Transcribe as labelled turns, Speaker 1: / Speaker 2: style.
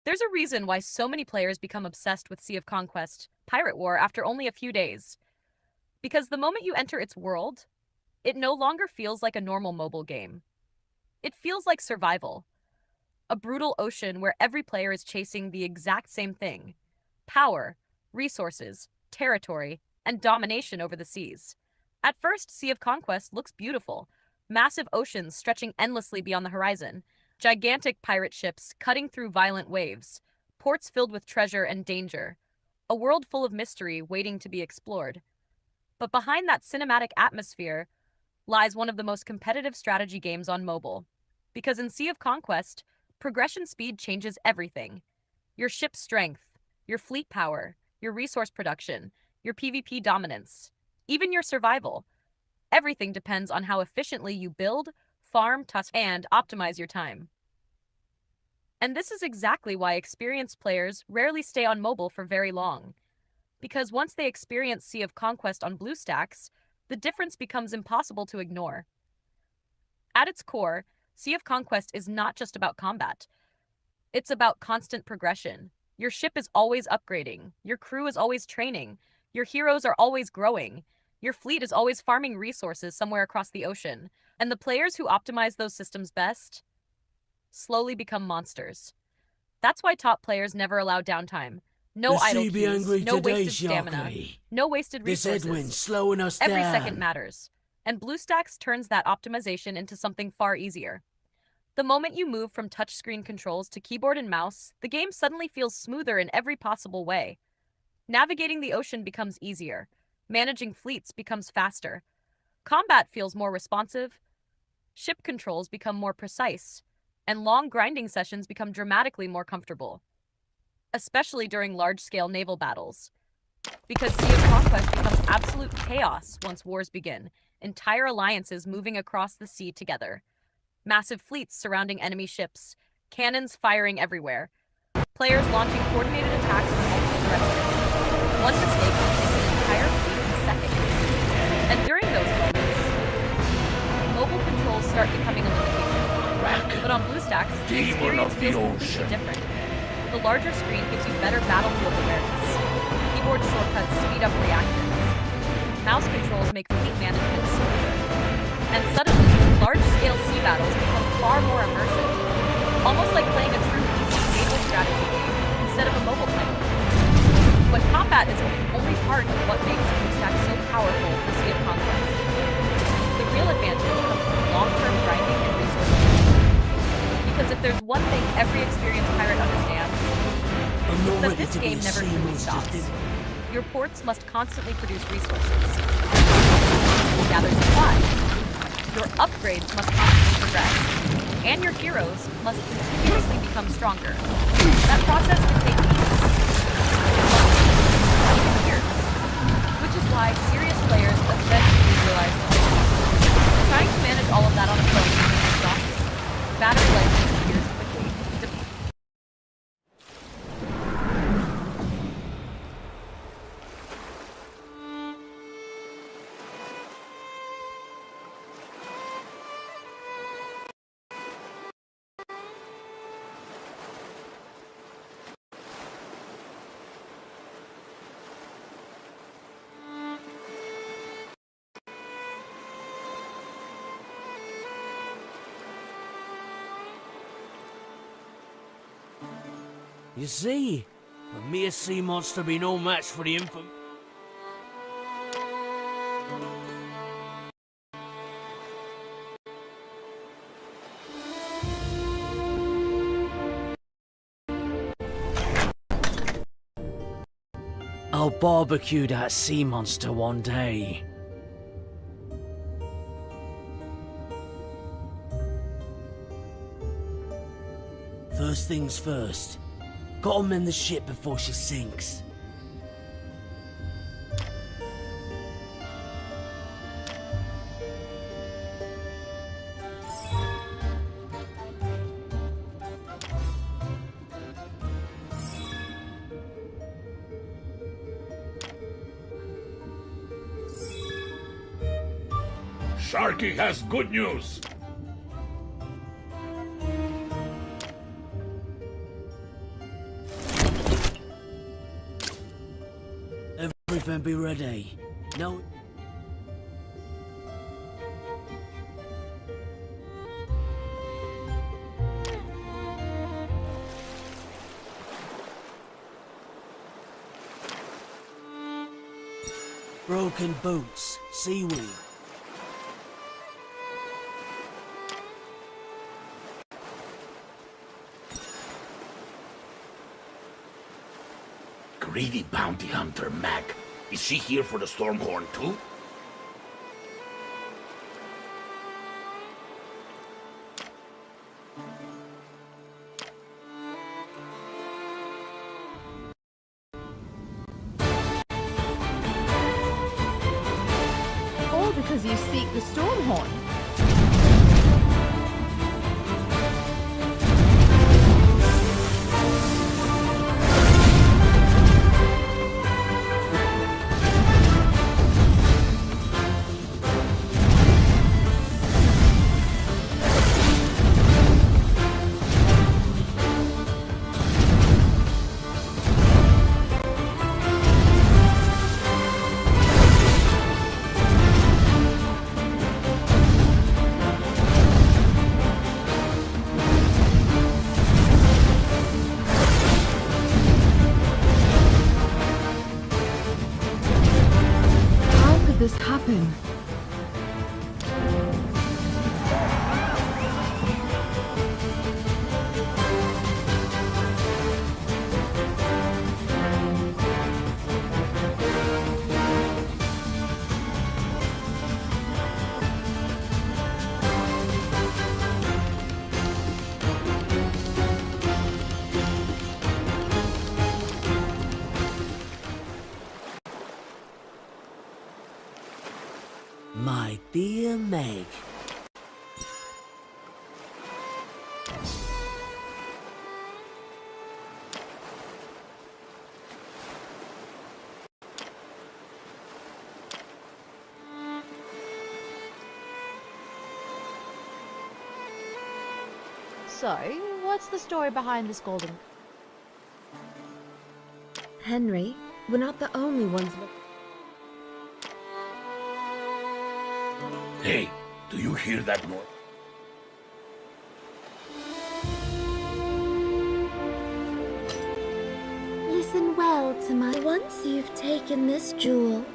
Speaker 1: There's a reason why so many players become obsessed with Sea of Conquest, Pirate War, after only a few days. Because the moment you enter its world, it no longer feels like a normal mobile game. It feels like survival. A brutal ocean where every player is chasing the exact same thing: power, resources, territory, and domination over the seas. At first, Sea of Conquest looks beautiful: massive oceans stretching endlessly beyond the horizon, gigantic pirate ships cutting through violent waves, ports filled with treasure and danger, a world full of mystery waiting to be explored. But behind that cinematic atmosphere lies one of the most competitive strategy games on mobile. Because in Sea of Conquest, progression speed changes everything: your ship's strength, your fleet power, your resource production, your PvP dominance, even your survival. Everything depends on how efficiently you build, farm, tusk, and optimize your time. And this is exactly why experienced players rarely stay on mobile for very long. Because once they experience Sea of Conquest on BlueStacks, the difference becomes impossible to ignore. At its core, Sea of Conquest is not just about combat. It's about constant progression. Your ship is always upgrading, your crew is always training, your heroes are always growing, your fleet is always farming resources somewhere across the ocean, and the players who optimize those systems best slowly become monsters. That's why top players never allow downtime.
Speaker 2: The
Speaker 1: No idle
Speaker 2: sea be
Speaker 1: queues,
Speaker 2: angry
Speaker 1: no
Speaker 2: today,
Speaker 1: wasted stamina,
Speaker 2: Sharky.
Speaker 1: no wasted
Speaker 2: This headwind's
Speaker 1: resources.
Speaker 2: slowing us
Speaker 1: Every second
Speaker 2: down.
Speaker 1: matters, and BlueStacks turns that optimization into something far easier. The moment you move from touchscreen controls to keyboard and mouse, the game suddenly feels smoother in every possible way. Navigating the ocean becomes easier, managing fleets becomes faster, combat feels more responsive, ship controls become more precise, and long grinding sessions become dramatically more comfortable, especially during large-scale naval battles. Because Sea of Conquest becomes absolute chaos once wars begin, entire alliances moving across the sea together, massive fleets surrounding enemy ships, cannons firing everywhere, players launching coordinated attacks from multiple directions. One mistake can sink an entire fleet in seconds. And during those moments, mobile controls start becoming a limitation. But on BlueStacks, the experience feels completely different. The larger screen gives you better battlefield awareness. Keyboard shortcuts speed up reactions. Mouse controls make fleet management smoother. And suddenly, large-scale sea battles become far more immersive, almost like playing a true PC naval strategy game instead of a mobile title. But combat is only part of what makes BlueStacks so powerful for Sea of Conquest. The real advantage comes from long-term grinding and resource management. Because if there's one thing every experienced pirate understands, it's that this game never truly stops. Your ports must constantly produce resources, gather supplies. Your upgrades must constantly progress, and your heroes must continuously become stronger. That process can take weeks, months, even years, which is why serious players eventually realize something wrong. Trying to manage all of that on a phone is exhausting. Battery life disappears quickly.
Speaker 2: You see, but me a sea monster be no match for the infant. I'll barbecue that sea monster one day. First things first. Gotta mend the ship before she sinks.
Speaker 3: Sharky has good news.
Speaker 2: Everything be ready. No. Broken boots, seaweed.
Speaker 3: Greedy bounty hunter Mac. Is she here for the Stormhorn too?
Speaker 4: All because you seek the Stormhorn. How could this happen?
Speaker 2: My dear Meg.
Speaker 4: So, what's the story behind this golden...
Speaker 5: Henry, we're not the only ones
Speaker 3: Hey, do you hear that noise?
Speaker 5: Listen well to my... Once you've taken this jewel...